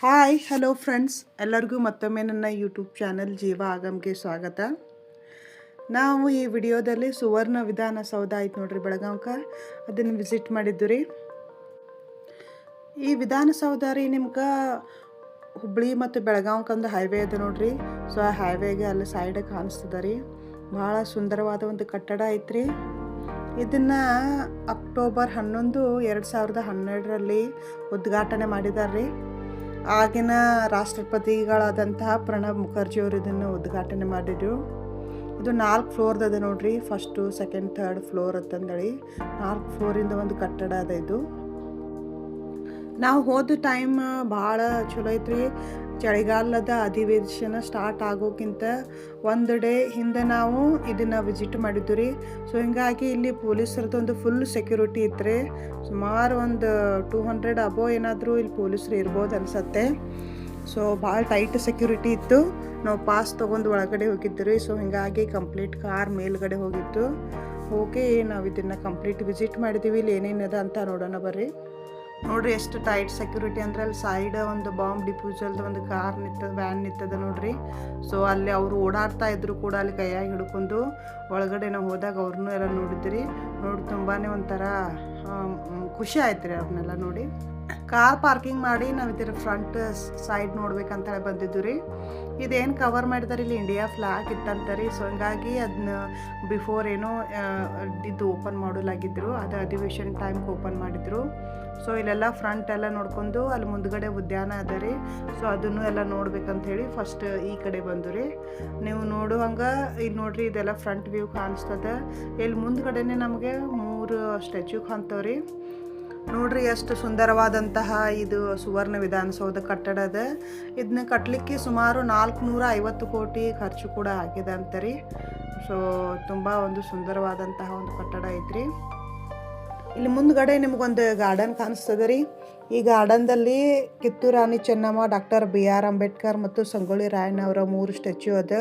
Hi hello friends, ಎಲ್ಲರಿಗೂ ಮತ್ತೊಮ್ಮೆ ನನ್ನ ಯೂಟ್ಯೂಬ್ ಚಾನಲ್ ಜೀವ ಆಗಮ್ಗೆ ಸ್ವಾಗತ. ನಾವು ಈ ವಿಡಿಯೋದಲ್ಲಿ ಸುವರ್ಣ ವಿಧಾನಸೌಧ ಆಯ್ತು ನೋಡ್ರಿ ಬೆಳಗಾವ್ಕ, ಅದನ್ನು ವಿಸಿಟ್ ಮಾಡಿದ್ದು ರೀ. ಈ ವಿಧಾನಸೌಧ ರೀ ನಿಮ್ಗೆ ಹುಬ್ಳಿ ಮತ್ತು ಬೆಳಗಾವ್ಕಂದು ಹೈವೇ ಅದ ನೋಡ್ರಿ. ಸೊ ಆ ಹೈವೇಗೆ ಅಲ್ಲಿ ಸೈಡಿಗೆ ಕಾಣಿಸ್ತದ ರೀ. ಭಾಳ ಸುಂದರವಾದ ಒಂದು ಕಟ್ಟಡ ಐತ್ರಿ. ಇದನ್ನು ಅಕ್ಟೋಬರ್ 11, 2012ರಲ್ಲಿ ಉದ್ಘಾಟನೆ ಮಾಡಿದ್ದಾರೆ ರೀ. ಆಗಿನ ರಾಷ್ಟ್ರಪತಿಗಳಾದಂತಹ ಪ್ರಣಬ್ ಮುಖರ್ಜಿಯವರು ಇದನ್ನು ಉದ್ಘಾಟನೆ ಮಾಡಿದ್ರು. ಇದು 4 ಫ್ಲೋರ್ದದ ನೋಡ್ರಿ. ಫಸ್ಟು, ಸೆಕೆಂಡ್, ಥರ್ಡ್ ಫ್ಲೋರ್ ಅಂತಂದೇಳಿ 4 ಫ್ಲೋರಿಂದ ಒಂದು ಕಟ್ಟಡ ಅದ ಇದು. ನಾವು ಹೋದ ಟೈಮ್ ಭಾಳ ಚಲೋ ಐತ್ರಿ. ಚಳಿಗಾಲದ ಅಧಿವೇಶನ ಸ್ಟಾರ್ಟ್ ಆಗೋಕ್ಕಿಂತ ಒಂದು ಡೇ ಹಿಂದೆ ನಾವು ಇದನ್ನು ವಿಸಿಟ್ ಮಾಡಿದ್ದು ರೀ. ಸೊ ಹಿಂಗಾಗಿ ಇಲ್ಲಿ ಪೊಲೀಸರದ್ದು ಒಂದು ಫುಲ್ ಸೆಕ್ಯೂರಿಟಿ ಇತ್ತು. ಸುಮಾರು ಒಂದು 200 ಅಬೋ ಏನಾದರೂ ಇಲ್ಲಿ ಪೊಲೀಸರು ಇರ್ಬೋದು ಅನಿಸತ್ತೆ. ಸೊ ಭಾಳ ಟೈಟ್ ಸೆಕ್ಯೂರಿಟಿ ಇತ್ತು. ನಾವು ಪಾಸ್ ತೊಗೊಂಡು ಒಳಗಡೆ ಹೋಗಿದ್ದು ರೀ. ಸೊ ಹಿಂಗಾಗಿ ಕಂಪ್ಲೀಟ್ ಕಾರ್ ಮೇಲ್ಗಡೆ ಹೋಗಿತ್ತು. ಓಕೆ, ನಾವು ಇದನ್ನು ಕಂಪ್ಲೀಟ್ ವಿಸಿಟ್ ಮಾಡಿದ್ದೀವಿ. ಇಲ್ಲಿ ಏನೇನಿದೆ ಅಂತ ನೋಡೋಣ ಬರ್ರಿ. ನೋಡ್ರಿ ಎಷ್ಟು ಟೈಟ್ ಸೆಕ್ಯೂರಿಟಿ ಅಂದ್ರೆ ಅಲ್ಲಿ ಸೈಡ್ ಒಂದು ಬಾಂಬ್ ಡಿಫ್ಯೂಸಲ್ದು ಒಂದು ಕಾರ್ ನಿಂತದ, ವ್ಯಾನ್ ನಿಂತದ ನೋಡ್ರಿ. ಸೊ ಅಲ್ಲಿ ಅವರು ಓಡಾಡ್ತಾ ಇದ್ರು ಕೂಡ ಅಲ್ಲಿ ಕೈಯಾಗಿ ಹಿಡ್ಕೊಂಡು ಒಳಗಡೆ ನಾವು ಹೋದಾಗ ಅವ್ರನ್ನೂ ಎಲ್ಲ ನೋಡಿದ್ರಿ. ನೋಡಿ ತುಂಬಾ ಒಂಥರ ಖುಷಿ ಆಯ್ತು ರೀ ಅವ್ರನ್ನೆಲ್ಲ ನೋಡಿ. ಕಾರ್ ಪಾರ್ಕಿಂಗ್ ಮಾಡಿ ನಾವು ಇದರ ಫ್ರಂಟ್ ಸೈಡ್ ನೋಡ್ಬೇಕಂತ ಹೇಳಿ ಬಂದಿದ್ದು ರೀ. ಇದೇನು ಕವರ್ ಮಾಡಿದಾರೆ ಇಲ್ಲಿ ಇಂಡಿಯಾ ಫ್ಲಾಗ್ ಇತ್ತಂತ ರೀ. ಸೊ ಹಂಗಾಗಿ ಅದನ್ನ ಬಿಫೋರ್ ಏನೋ ಇದು ಓಪನ್ ಮಾಡಲಾಗಿದ್ರು, ಅದು ಅಧಿವೇಶನ ಟೈಮ್ಗೆ ಓಪನ್ ಮಾಡಿದ್ರು. ಸೊ ಇಲ್ಲೆಲ್ಲ ಫ್ರಂಟ್ ಎಲ್ಲ ನೋಡ್ಕೊಂಡು ಅಲ್ಲಿ ಮುಂದ್ಗಡೆ ಉದ್ಯಾನ ಅದ ರೀ. ಸೊ ಅದನ್ನು ಎಲ್ಲ ನೋಡ್ಬೇಕಂತ ಹೇಳಿ ಫಸ್ಟ್ ಈ ಕಡೆ ಬಂದು ರೀ. ನೀವು ನೋಡುವಂಗೆ ಇಲ್ಲಿ ನೋಡ್ರಿ, ಇದೆಲ್ಲ ಫ್ರಂಟ್ ವ್ಯೂ ಕಾಣಿಸ್ತದ. ಇಲ್ಲಿ ಮುಂದ್ಗಡೆನೆ ನಮಗೆ 3 ಸ್ಟ್ಯಾಚ್ಯೂ ಕಾಣ್ತಾವ್ರಿ. ನೋಡ್ರಿ ಎಷ್ಟು ಸುಂದರವಾದಂತಹ ಇದು ಸುವರ್ಣ ವಿಧಾನಸೌಧ ಕಟ್ಟಡ ಅದ. ಇದನ್ನ ಕಟ್ಟಲಿಕ್ಕೆ ಸುಮಾರು 450 ಕೋಟಿ ಖರ್ಚು ಕೂಡ ಆಗಿದೆ ಅಂತಾರೆ. ಸೊ ತುಂಬ ಒಂದು ಸುಂದರವಾದಂತಹ ಒಂದು ಕಟ್ಟಡ ಐತ್ರಿ. ಇಲ್ಲಿ ಮುಂದ್ಗಡೆ ನಿಮಗೊಂದು ಗಾರ್ಡನ್ ಕಾಣಿಸ್ತದೆ ರೀ. ಈ ಗಾರ್ಡನ್ದಲ್ಲಿ ಕಿತ್ತೂರು ರಾಣಿ ಚೆನ್ನಮ್ಮ, ಡಾಕ್ಟರ್ BR ಅಂಬೇಡ್ಕರ್ ಮತ್ತು ಸಂಗೊಳ್ಳಿ ರಾಯಣ್ಣ ಅವರ 3 ಸ್ಟ್ಯಾಚ್ಯೂ ಅದ.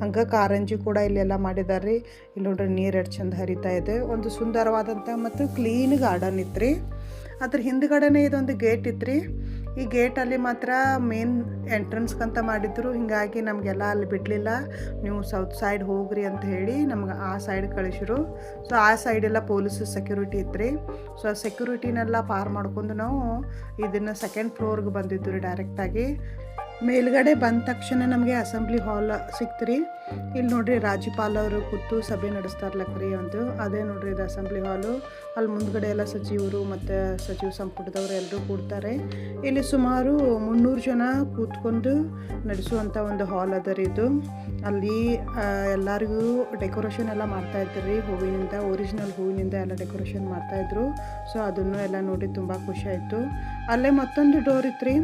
ಹಂಗೆ ಕಾರಂಜಿ ಕೂಡ ಇಲ್ಲೆಲ್ಲ ಮಾಡಿದ್ದಾರೆ ರೀ. ಇಲ್ಲಿ ನೋಡ್ರಿ ನೀರು ಎಷ್ಟು ಚಂದ ಹರಿತಾ ಇದೆ. ಒಂದು ಸುಂದರವಾದಂಥ ಮತ್ತು ಕ್ಲೀನ್ ಗಾರ್ಡನ್ ಇತ್ತು ರೀ. ಅದ್ರ ಹಿಂದ್ಗಡೆನೇ ಇದೊಂದು ಗೇಟ್ ಇತ್ತು ರೀ. ಈ ಗೇಟಲ್ಲಿ ಮಾತ್ರ ಮೇನ್ ಎಂಟ್ರೆನ್ಸ್ಗಂತ ಮಾಡಿದ್ರು. ಹೀಗಾಗಿ ನಮಗೆಲ್ಲ ಅಲ್ಲಿ ಬಿಡಲಿಲ್ಲ. ನೀವು ಸೌತ್ ಸೈಡ್ ಹೋಗ್ರಿ ಅಂತ ಹೇಳಿ ನಮ್ಗೆ ಆ ಸೈಡ್ ಕಳಿಸಿರು. ಸೊ ಆ ಸೈಡೆಲ್ಲ ಪೊಲೀಸ್ ಸೆಕ್ಯೂರಿಟಿ ಇತ್ತು ರೀ. ಸೊ ಆ ಸೆಕ್ಯೂರಿಟಿನೆಲ್ಲ ಪಾರ್ ಮಾಡ್ಕೊಂಡು ನಾವು ಇದನ್ನು ಸೆಕೆಂಡ್ ಫ್ಲೋರ್ಗೆ ಬಂದಿದ್ದು ರೀ ಡೈರೆಕ್ಟಾಗಿ. ಮೇಲ್ಗಡೆ ಬಂದ ತಕ್ಷಣ ನಮಗೆ ಅಸೆಂಬ್ಲಿ ಹಾಲ್ ಸಿಕ್ತು ರೀ. ಇಲ್ಲಿ ನೋಡ್ರಿ ರಾಜ್ಯಪಾಲ ಅವರು ಕೂತು ಸಭೆ ನಡೆಸ್ತಾರಲ್ಲಕ್ರಿ ಒಂದು, ಅದೇ ನೋಡ್ರಿ ಇದು ಅಸೆಂಬ್ಲಿ ಹಾಲು. ಅಲ್ಲಿ ಮುಂದ್ಗಡೆ ಎಲ್ಲ ಸಚಿವರು ಮತ್ತು ಸಚಿವ ಸಂಪುಟದವರು ಎಲ್ಲರೂ ಕೂಡ್ತಾರೆ. ಇಲ್ಲಿ ಸುಮಾರು 300 ಜನ ಕೂತ್ಕೊಂಡು ನಡೆಸುವಂಥ ಒಂದು ಹಾಲ್ ಅದ ರೀ ಇದು. ಅಲ್ಲಿ ಎಲ್ಲರಿಗೂ ಡೆಕೋರೇಷನ್ ಎಲ್ಲ ಮಾಡ್ತಾಯಿದ್ರು ರೀ. ಹೂವಿನಿಂದ, ಒರಿಜಿನಲ್ ಹೂವಿನಿಂದ ಎಲ್ಲ ಡೆಕೋರೇಷನ್ ಮಾಡ್ತಾಯಿದ್ರು. ಸೊ ಅದನ್ನು ಎಲ್ಲ ನೋಡಿ ತುಂಬ ಖುಷಿ ಆಯಿತು. ಅಲ್ಲೇ ಮತ್ತೊಂದು ಡೋರ್ ಇತ್ತು ರೀ.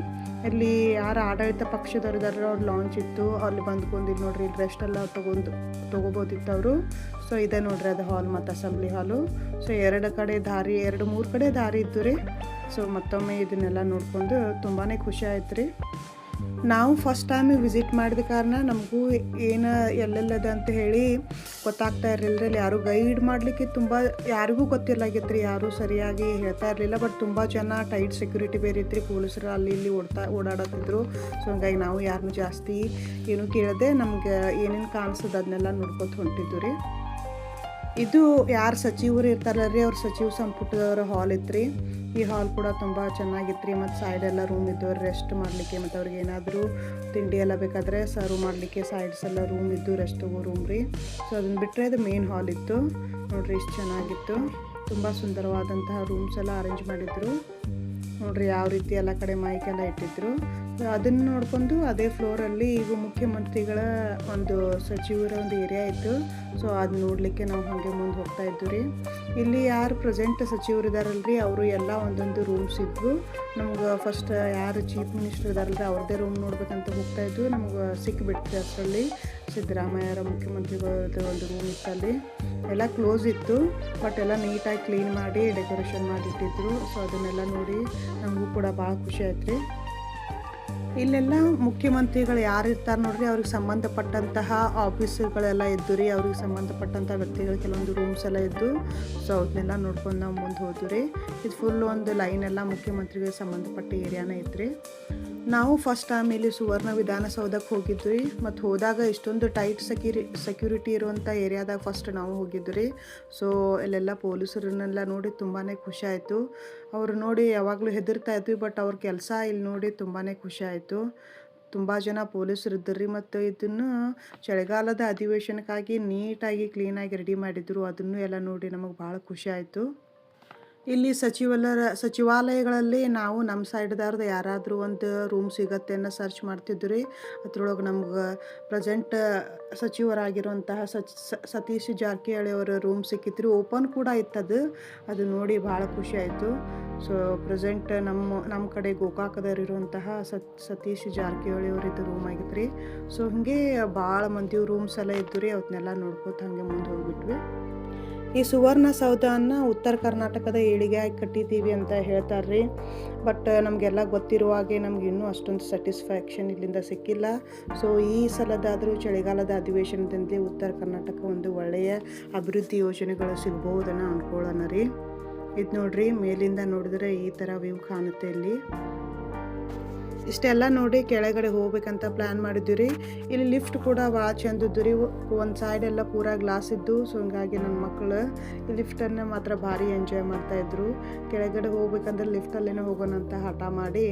ಇಲ್ಲಿ ಯಾರು ಆಡಳಿತ ಪಕ್ಷದವ್ರಿದಾರ ಅವ್ರು ಲಾಂಚ್ ಇತ್ತು. ಅಲ್ಲಿ ಬಂದ್ಕೊಂಡು ಇಲ್ಲಿ ನೋಡ್ರಿ ಇಲ್ಲಿ ರೆಸ್ಟ್ ಎಲ್ಲ ತೊಗೋಬೋದಿತ್ತು ಅವರು. ಸೊ ಇದೆ ನೋಡ್ರಿ ಅದು ಹಾಲ್ ಮತ್ತು ಅಸೆಂಬ್ಲಿ ಹಾಲು. ಸೊ 2 ಕಡೆ ದಾರಿ, 2-3 ಕಡೆ ದಾರಿ ಇತ್ತು ರೀ. ಸೊ ಮತ್ತೊಮ್ಮೆ ಇದನ್ನೆಲ್ಲ ನೋಡಿಕೊಂಡು ತುಂಬಾ ಖುಷಿ ಆಯ್ತು ರೀ. ನಾವು ಫಸ್ಟ್ ಟೈಮ್ ವಿಸಿಟ್ ಮಾಡಿದ ಕಾರಣ ನಮಗೂ ಏನು ಎಲ್ಲೆಲ್ಲದ ಅಂತ ಹೇಳಿ ಗೊತ್ತಾಗ್ತಾ ಇರಲಿಲ್ಲ. ಇಲ್ಲಿ ಯಾರು ಗೈಡ್ ಮಾಡಲಿಕ್ಕೆ ತುಂಬ ಯಾರಿಗೂ ಗೊತ್ತಿರಲಾಗಿತ್ತು ರೀ. ಯಾರೂ ಸರಿಯಾಗಿ ಹೇಳ್ತಾ ಇರಲಿಲ್ಲ. ಬಟ್ ತುಂಬ ಜನ ಟೈಟ್ ಸೆಕ್ಯೂರಿಟಿ ಬೇರೆ ಇತ್ತು ರೀ. ಪೊಲೀಸರು ಅಲ್ಲಿ ಇಲ್ಲಿ ಓಡಾಡತ್ತಿದ್ರು. ಸೊ ಹಂಗಾಗಿ ನಾವು ಯಾರನ್ನೂ ಜಾಸ್ತಿ ಏನು ಕೇಳದೆ ನಮ್ಗೆ ಏನೇನು ಕಾಣಿಸ್ತದೆ ಅದನ್ನೆಲ್ಲ ನೋಡ್ಕೊತ ಹೊಂಟಿದ್ದು ರೀ. ಇದು ಯಾರು ಸಚಿವರು ಇರ್ತಾರಲ್ಲ ರೀ, ಅವ್ರ ಸಚಿವ ಸಂಪುಟದವ್ರ ಹಾಲ್ ಇತ್ತು ರೀ. ಈ ಹಾಲ್ ಕೂಡ ತುಂಬ ಚೆನ್ನಾಗಿತ್ತು ರೀ. ಮತ್ತು ಸೈಡೆಲ್ಲ ರೂಮ್ ಇದ್ದು ರೆಸ್ಟ್ ಮಾಡಲಿಕ್ಕೆ, ಮತ್ತು ಅವ್ರಿಗೆ ಏನಾದರೂ ತಿಂಡಿ ಎಲ್ಲ ಬೇಕಾದರೆ ಸರ್ವ್ ಮಾಡಲಿಕ್ಕೆ ಸೈಡ್ಸ್ ಎಲ್ಲ ರೂಮ್ ಇದ್ದು, ರೆಸ್ಟ್ ತಗೋ ರೂಮ್ ರೀ. ಸೊ ಅದನ್ನು ಬಿಟ್ಟರೆ ಅದು ಮೇನ್ ಹಾಲ್ ಇತ್ತು ನೋಡ್ರಿ. ಇಷ್ಟು ಚೆನ್ನಾಗಿತ್ತು. ತುಂಬ ಸುಂದರವಾದಂತಹ ರೂಮ್ಸ್ ಎಲ್ಲ ಅರೇಂಜ್ ಮಾಡಿದ್ರು ನೋಡ್ರಿ. ಯಾವ ರೀತಿ ಎಲ್ಲ ಕಡೆ ಮೈಕೆಲ್ಲ ಇಟ್ಟಿದ್ರು. ಅದನ್ನು ನೋಡಿಕೊಂಡು ಅದೇ ಫ್ಲೋರಲ್ಲಿ ಈಗ ಮುಖ್ಯಮಂತ್ರಿಗಳ ಒಂದು ಸಚಿವರ ಒಂದು ಏರಿಯಾ ಇತ್ತು. ಸೊ ಅದು ನೋಡಲಿಕ್ಕೆ ನಾವು ಹಾಗೆ ಮುಂದೆ ಹೋಗ್ತಾ ಇದ್ವಿ ರೀ. ಇಲ್ಲಿ ಯಾರು ಪ್ರೆಸೆಂಟ್ ಸಚಿವರು ಇದ್ದಾರಲ್ರಿ, ಅವರು ಎಲ್ಲ ಒಂದೊಂದು ರೂಮ್ಸ್ ಇದ್ವು. ನಮ್ಗೆ ಫಸ್ಟ್ ಯಾರು ಚೀಫ್ ಮಿನಿಸ್ಟರ್ ಇದ್ದಾರಲ್ರಿ ಅವ್ರದ್ದೇ ರೂಮ್ ನೋಡ್ಬೇಕಂತ ಹೋಗ್ತಾ ಇದ್ವು. ನಮ್ಗೆ ಸಿಕ್ಕಿಬಿಡ್ತೀವಿ ಅಷ್ಟರಲ್ಲಿ. ಸಿದ್ದರಾಮಯ್ಯರ ಮುಖ್ಯಮಂತ್ರಿಗಳದ್ದು ಒಂದು ರೂಮ್ ಇತ್ತಲ್ಲಿ. ಎಲ್ಲ ಕ್ಲೋಸ್ ಇತ್ತು, ಬಟ್ ಎಲ್ಲ ನೀಟಾಗಿ ಕ್ಲೀನ್ ಮಾಡಿ ಡೆಕೋರೇಷನ್ ಮಾಡಿಟ್ಟಿದ್ರು. ಸೊ ಅದನ್ನೆಲ್ಲ ನೋಡಿ ನಮಗೂ ಕೂಡ ಭಾಳ ಖುಷಿ ಆಯ್ತು ರೀ. ಇಲ್ಲೆಲ್ಲ ಮುಖ್ಯಮಂತ್ರಿಗಳು ಯಾರು ಇರ್ತಾರೆ ನೋಡ್ರಿ, ಅವ್ರಿಗೆ ಸಂಬಂಧಪಟ್ಟಂತಹ ಆಫೀಸುಗಳೆಲ್ಲ ಇದ್ದು ರೀ. ಅವ್ರಿಗೆ ಸಂಬಂಧಪಟ್ಟಂಥ ವ್ಯಕ್ತಿಗಳು ಕೆಲವೊಂದು ರೂಮ್ಸ್ ಎಲ್ಲ ಇದ್ದು. ಸೊ ಅವನ್ನೆಲ್ಲ ನೋಡ್ಕೊಂಡು ನಾವು ಮುಂದೆ ಹೋದ್ವಿ ರೀ. ಇದು ಫುಲ್ ಒಂದು ಲೈನ್ ಎಲ್ಲ ಮುಖ್ಯಮಂತ್ರಿಗೆ ಸಂಬಂಧಪಟ್ಟ ಏರಿಯಾನೇ ಇತ್ತು ರೀ. ನಾವು ಫಸ್ಟ್ ಟೈಮ್ ಇಲ್ಲಿ ಸುವರ್ಣ ವಿಧಾನಸೌಧಕ್ಕೆ ಹೋಗಿದ್ವಿ ಮತ್ತು ಹೋದಾಗ ಇಷ್ಟೊಂದು ಟೈಟ್ ಸೆಕ್ಯೂರಿಟಿ ಇರುವಂಥ ಏರಿಯಾದಾಗ ಫಸ್ಟ್ ನಾವು ಹೋಗಿದ್ವಿ. ಸೊ ಇಲ್ಲೆಲ್ಲ ಪೊಲೀಸರನ್ನೆಲ್ಲ ನೋಡಿ ತುಂಬಾ ಖುಷಿ ಆಯಿತು. ಅವರು ನೋಡಿ ಯಾವಾಗಲೂ ಹೆದರ್ತಾ ಇದ್ವಿ, ಬಟ್ ಅವ್ರ ಕೆಲಸ ಇಲ್ಲಿ ನೋಡಿ ತುಂಬಾ ಖುಷಿ ಆಯಿತು. ತುಂಬ ಜನ ಪೊಲೀಸರು ಇದ್ದರು ಮತ್ತು ಇದನ್ನು ಚಳಿಗಾಲದ ಅಧಿವೇಶನಕ್ಕಾಗಿ ನೀಟಾಗಿ ಕ್ಲೀನಾಗಿ ರೆಡಿ ಮಾಡಿದ್ರು. ಅದನ್ನು ಎಲ್ಲ ನೋಡಿ ನಮಗೆ ಭಾಳ ಖುಷಿ ಆಯಿತು. ಇಲ್ಲಿ ಸಚಿವಾಲಯಗಳಲ್ಲಿ ನಾವು ನಮ್ಮ ಸೈಡ್ದಾರ್ದು ಯಾರಾದರೂ ಒಂದು ರೂಮ್ ಸಿಗತ್ತೆ ಅನ್ನೋ ಸರ್ಚ್ ಮಾಡ್ತಿದ್ವಿ. ಅದ್ರೊಳಗೆ ನಮ್ಗೆ ಪ್ರೆಸೆಂಟ್ ಸಚಿವರಾಗಿರುವಂತಹ ಸತೀಶ್ ಜಾರಕಿಹೊಳಿ ಅವರ ರೂಮ್ ಸಿಕ್ಕಿತ್ರಿ. ಓಪನ್ ಕೂಡ ಇತ್ತದು. ಅದು ನೋಡಿ ಭಾಳ ಖುಷಿ ಆಯಿತು. ಸೊ ಪ್ರೆಸೆಂಟ್ ನಮ್ಮ ಕಡೆ ಗೋಕಾಕದಲ್ಲಿರುವಂತಹ ಸತೀಶ್ ಜಾರಕಿಹೊಳಿ ಅವರಿದ್ದು ರೂಮ್ ಆಗಿತ್ತು ರೀ. ಸೊ ಹಾಗೆ ಭಾಳ ಮಂದಿ ರೂಮ್ಸ್ ಎಲ್ಲ ಇದ್ದು ರೀ. ಅವನ್ನೆಲ್ಲ ನೋಡ್ಕೋತ ಹಾಗೆ ಮುಂದೆ ಹೋಗ್ಬಿಟ್ವಿ. ಈ ಸುವರ್ಣಸೌಧನ ಉತ್ತರ ಕರ್ನಾಟಕದ ಏಳಿಗೆಯಾಗಿ ಕಟ್ಟಿದ್ದೀವಿ ಅಂತ ಹೇಳ್ತಾರೆ ರೀ. ಬಟ್ ನಮಗೆಲ್ಲ ಗೊತ್ತಿರುವ ಹಾಗೆ ನಮ್ಗೆ ಇನ್ನೂ ಅಷ್ಟೊಂದು ಸ್ಯಾಟಿಸ್ಫ್ಯಾಕ್ಷನ್ ಇಲ್ಲಿಂದ ಸಿಕ್ಕಿಲ್ಲ. ಸೊ ಈ ಸಲದಾದರೂ ಚಳಿಗಾಲದ ಅಧಿವೇಶನದಿಂದ ಉತ್ತರ ಕರ್ನಾಟಕ ಒಂದು ಒಳ್ಳೆಯ ಅಭಿವೃದ್ಧಿ ಯೋಜನೆಗಳು ಸಿಗ್ಬಹುದನ್ನ ಅಂದ್ಕೊಳ್ಳೋಣ ರೀ. ಇದು ನೋಡ್ರಿ, ಮೇಲಿಂದ ನೋಡಿದ್ರೆ ಈ ಥರ ವ್ಯೂ ಕಾಣುತ್ತೆ ಇಲ್ಲಿ. ಇಷ್ಟೆಲ್ಲ ನೋಡಿ ಕೆಳಗಡೆ ಹೋಗ್ಬೇಕಂತ ಪ್ಲ್ಯಾನ್ ಮಾಡಿದ್ವಿ ರೀ. ಇಲ್ಲಿ ಲಿಫ್ಟ್ ಕೂಡ ಭಾಳ ಚಂದ ಇದ್ದು ರೀ. ಒಂದು ಸೈಡೆಲ್ಲ ಪೂರಾ ಗ್ಲಾಸ್ ಇದ್ದು. ಸೊ ಹಂಗಾಗಿ ನನ್ನ ಮಕ್ಕಳು ಈ ಲಿಫ್ಟನ್ನು ಮಾತ್ರ ಭಾರಿ ಎಂಜಾಯ್ ಮಾಡ್ತಾಯಿದ್ರು. ಕೆಳಗಡೆ ಹೋಗ್ಬೇಕಂದ್ರೆ ಲಿಫ್ಟಲ್ಲೇ ಹೋಗೋಣ ಅಂತ ಹಠ ಮಾಡಿ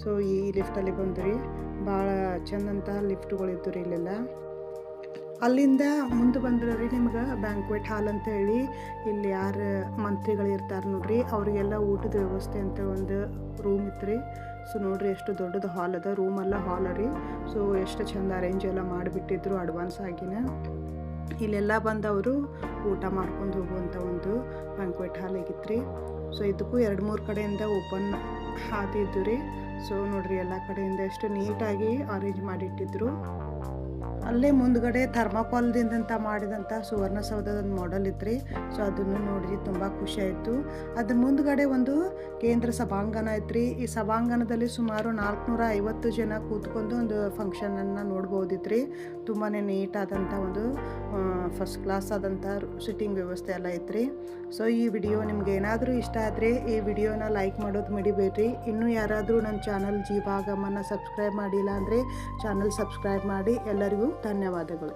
ಸೊ ಈ ಲಿಫ್ಟಲ್ಲಿ ಬಂದ್ರಿ. ಭಾಳ ಚಂದಂತಹ ಲಿಫ್ಟ್ಗಳಿದ್ದು ರೀ ಇಲ್ಲೆಲ್ಲ. ಅಲ್ಲಿಂದ ಮುಂದೆ ಬಂದ್ರೆ ರೀ ನಿಮ್ಗೆ ಬ್ಯಾಂಕ್ವೆಟ್ ಹಾಲ್ ಅಂತ ಹೇಳಿ ಇಲ್ಲಿ ಯಾರು ಮಂತ್ರಿಗಳು ಇರ್ತಾರೆ ನೋಡ್ರಿ, ಅವರಿಗೆಲ್ಲ ಊಟದ ವ್ಯವಸ್ಥೆ ಅಂತ ಒಂದು ರೂಮ್ ಇತ್ತು ರೀ. ಸೊ ನೋಡ್ರಿ ಎಷ್ಟು ದೊಡ್ಡದು ಹಾಲ್ ಅದ, ರೂಮೆಲ್ಲ ಹಾಲ್ ರೀ. ಸೊ ಎಷ್ಟು ಚಂದ ಅರೇಂಜ್ ಎಲ್ಲ ಮಾಡಿಬಿಟ್ಟಿದ್ರು ಅಡ್ವಾನ್ಸ್ ಆಗಿನ. ಇಲ್ಲೆಲ್ಲ ಬಂದವರು ಊಟ ಮಾಡ್ಕೊಂಡು ಹೋಗುವಂಥ ಒಂದು ಬ್ಯಾಂಕ್ವೆಟ್ ಹಾಲ್ ಆಗಿತ್ತು ರೀ. ಸೊ ಇದಕ್ಕೂ 2-3 ಕಡೆಯಿಂದ ಓಪನ್ ಹಾದಿದ್ದು ರೀ. ಸೊ ನೋಡ್ರಿ ಎಲ್ಲ ಕಡೆಯಿಂದ ಎಷ್ಟು ನೀಟಾಗಿ ಅರೇಂಜ್ ಮಾಡಿಟ್ಟಿದ್ರು. ಅಲ್ಲೇ ಮುಂದ್ಗಡೆ ಥರ್ಮಾಕೋಲ್ದಿಂದ ಮಾಡಿದಂಥ ಸುವರ್ಣಸೌಧದ ಮಾಡೆಲ್ ಇತ್ತು. ಸೊ ಅದನ್ನು ನೋಡಿ ತುಂಬ ಖುಷಿ ಆಯಿತು. ಅದ್ರ ಮುಂದ್ಗಡೆ ಒಂದು ಕೇಂದ್ರ ಸಭಾಂಗಣ ಐತ್ರಿ. ಈ ಸಭಾಂಗಣದಲ್ಲಿ ಸುಮಾರು 450 ಜನ ಕೂತ್ಕೊಂಡು ಒಂದು ಫಂಕ್ಷನನ್ನು ನೋಡ್ಬೋದಿತ್ರಿ. ತುಂಬಾ ನೀಟಾದಂಥ ಒಂದು ಫಸ್ಟ್ ಕ್ಲಾಸ್ ಆದಂಥ ಸಿಟ್ಟಿಂಗ್ ವ್ಯವಸ್ಥೆ ಎಲ್ಲ ಐತ್ರಿ. ಸೊ ಈ ವಿಡಿಯೋ ನಿಮ್ಗೆ ಏನಾದರೂ ಇಷ್ಟ ಆದರೆ ಈ ವಿಡಿಯೋನ ಲೈಕ್ ಮಾಡೋದು ಮಡಿಬೇಡ್ರಿ. ಇನ್ನೂ ಯಾರಾದರೂ ನನ್ನ ಚಾನಲ್ ಜೀವಾಗಮನ ಸಬ್ಸ್ಕ್ರೈಬ್ ಮಾಡಿಲ್ಲ ಅಂದರೆ ಚಾನಲ್ ಸಬ್ಸ್ಕ್ರೈಬ್ ಮಾಡಿ. ಎಲ್ಲರಿಗೂ ಧನ್ಯವಾದಗಳು.